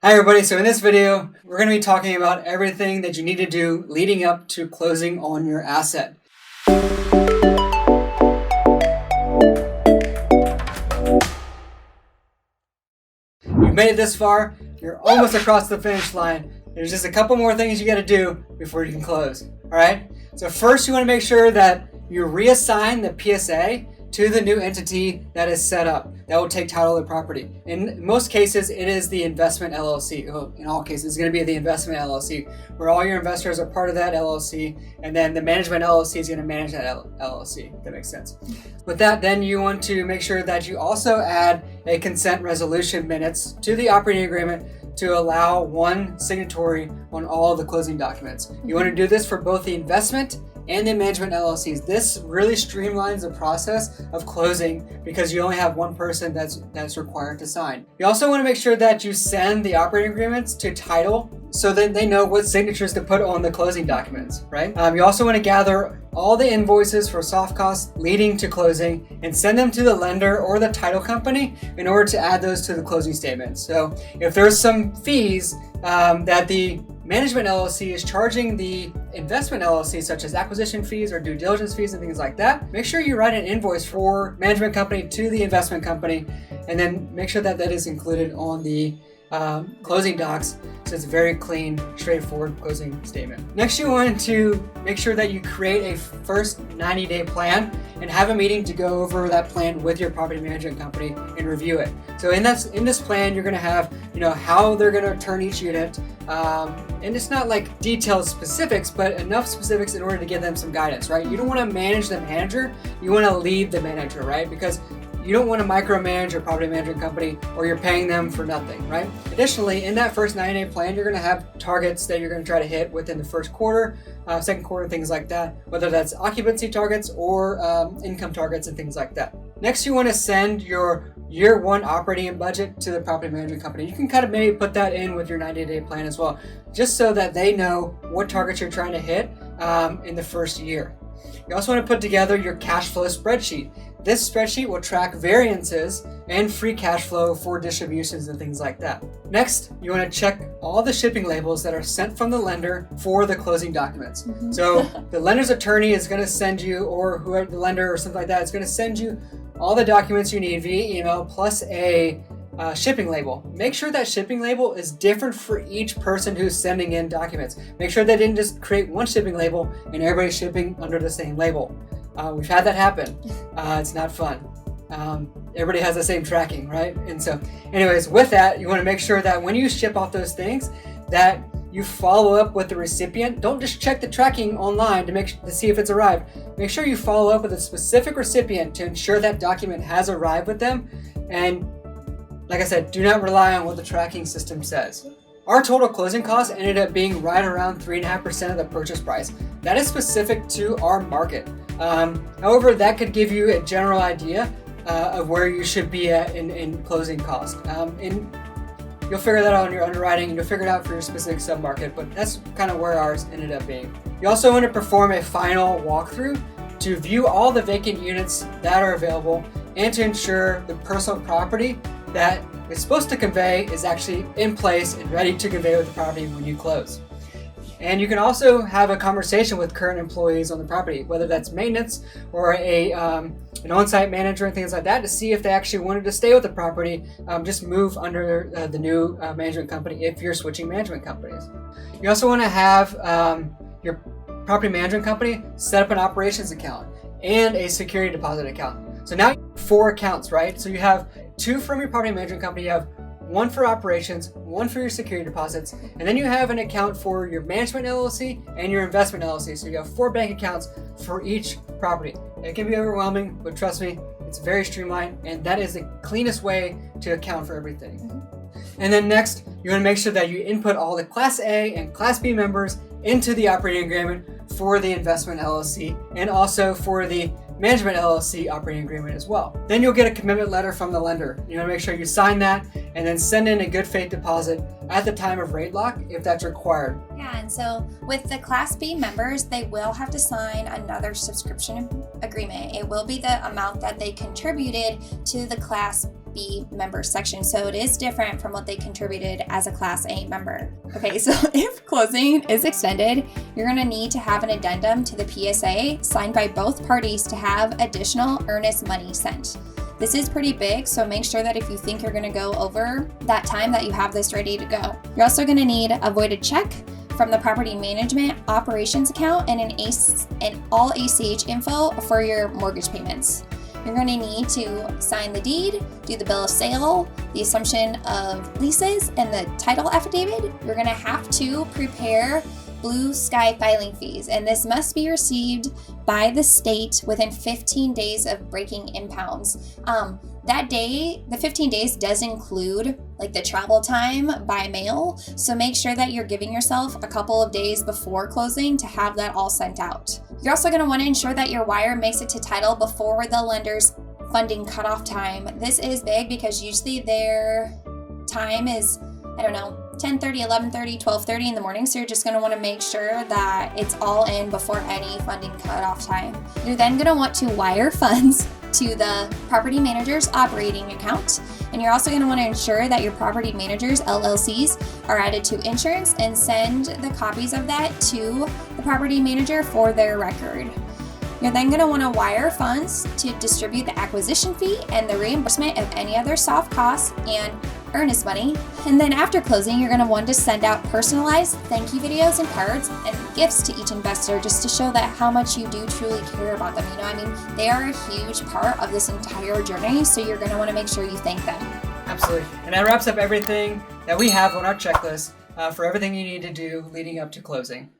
Hi everybody, so in this video, we're going to be talking about everything that you need to do leading up to closing on your asset. You've made it this far, you're almost across the finish line. There's just a couple more things you got to do before you can close, alright? So first you want to make sure that you reassign the PSA to the new entity that is set up that will take title of the property. In most cases, it is the investment LLC. Well, in all cases, it's going to be the investment LLC, where all your investors are part of that LLC, and then the management LLC is going to manage that LLC, if that makes sense. With that, then you want to make sure that you also add a consent resolution minutes to the operating agreement to allow one signatory on all the closing documents. You want to do this for both the investment and the management LLCs. This really streamlines the process of closing because you only have one person that's required to sign. You also want to make sure that you send the operating agreements to title so that they know what signatures to put on the closing documents, right? You also want to gather all the invoices for soft costs leading to closing and send them to the lender or the title company in order to add those to the closing statement. So if there's some fees that the management LLC is charging the investment LLC, such as acquisition fees or due diligence fees and things like that, make sure you write an invoice for management company to the investment company, and then make sure that that is included on the closing docs, so it's a very clean, straightforward closing statement. Next, you want to make sure that you create a first 90-day plan and have a meeting to go over that plan with your property management company and review it. So in this plan, you're going to have, how they're going to turn each unit, and it's not like detailed specifics, but enough specifics in order to give them some guidance, right? You don't want to manage the manager, you want to lead the manager, right? Because you don't want to micromanage your property management company or you're paying them for nothing, right? Additionally, in that first 90-day plan, you're going to have targets that you're going to try to hit within the first quarter, second quarter, things like that, whether that's occupancy targets or income targets and things like that. Next, you want to send your year one operating budget to the property management company. You can kind of maybe put that in with your 90-day plan as well, just so that they know what targets you're trying to hit in the first year. You also want to put together your cash flow spreadsheet. This spreadsheet will track variances and free cash flow for distributions and things like that. Next, you want to check all the shipping labels that are sent from the lender for the closing documents. So the lender's attorney is going to send you, or whoever the lender or something like that is going to send you all the documents you need via email plus a shipping label. Make sure that shipping label is different for each person who's sending in documents. Make sure they didn't just create one shipping label and everybody's shipping under the same label. We've had that happen. It's not fun. Everybody has the same tracking, right? And so anyways, with that, you want to make sure that when you ship off those things, that you follow up with the recipient. Don't just check the tracking online to see if it's arrived. Make sure you follow up with a specific recipient to ensure that document has arrived with them. And like I said, do not rely on what the tracking system says. Our total closing costs ended up being right around 3.5% of the purchase price. That is specific to our market. However, that could give you a general idea of where you should be at in closing cost. And you'll figure that out in your underwriting, and you'll figure it out for your specific submarket, but that's kind of where ours ended up being. You also want to perform a final walkthrough to view all the vacant units that are available and to ensure the personal property that it's supposed to convey is actually in place and ready to convey with the property when you close. And you can also have a conversation with current employees on the property, whether that's maintenance or an on-site manager and things like that, to see if they actually wanted to stay with the property, just move under the new management company if you're switching management companies. You also want to have your property management company set up an operations account and a security deposit account. So now you have 4 accounts, right? So you have 2 from your property management company, you have 1 for operations, 1 for your security deposits, and then you have an account for your management LLC and your investment LLC. So you have 4 bank accounts for each property. It can be overwhelming, but trust me, it's very streamlined, and that is the cleanest way to account for everything. And then next, you want to make sure that you input all the Class A and Class B members into the operating agreement for the investment LLC and also for the management LLC operating agreement as well. Then you'll get a commitment letter from the lender. You want to make sure you sign that and then send in a good faith deposit at the time of rate lock if that's required. Yeah, and so with the Class B members, they will have to sign another subscription agreement. It will be the amount that they contributed to the Class B members section. So it is different from what they contributed as a Class A member. Okay, so if closing is extended, you're going to need to have an addendum to the PSA signed by both parties to have additional earnest money sent. This is pretty big, so make sure that if you think you're going to go over that time that you have this ready to go. You're also going to need a voided check from the property management operations account and an all ACH info for your mortgage payments. You're going to need to sign the deed, do the bill of sale, the assumption of leases, and the title affidavit. You're going to have to prepare blue sky filing fees, and this must be received by the state within 15 days of breaking impounds. That day, the 15 days does include like the travel time by mail, so make sure that you're giving yourself a couple of days before closing to have that all sent out. You're also going to want to ensure that your wire makes it to title before the lender's funding cutoff time. This is big because usually their time is, 10:30, 11:30, 12:30 in the morning, so you're just going to want to make sure that it's all in before any funding cutoff time. You're then going to want to wire funds to the property manager's operating account, and you're also going to want to ensure that your property manager's LLCs are added to insurance and send the copies of that to the property manager for their record. You're then going to want to wire funds to distribute the acquisition fee and the reimbursement of any other soft costs and earnest money. And then after closing, you're going to want to send out personalized thank you videos and cards and gifts to each investor just to show that how much you do truly care about them. They are a huge part of this entire journey, so you're going to want to make sure you thank them. Absolutely. And that wraps up everything that we have on our checklist for everything you need to do leading up to closing.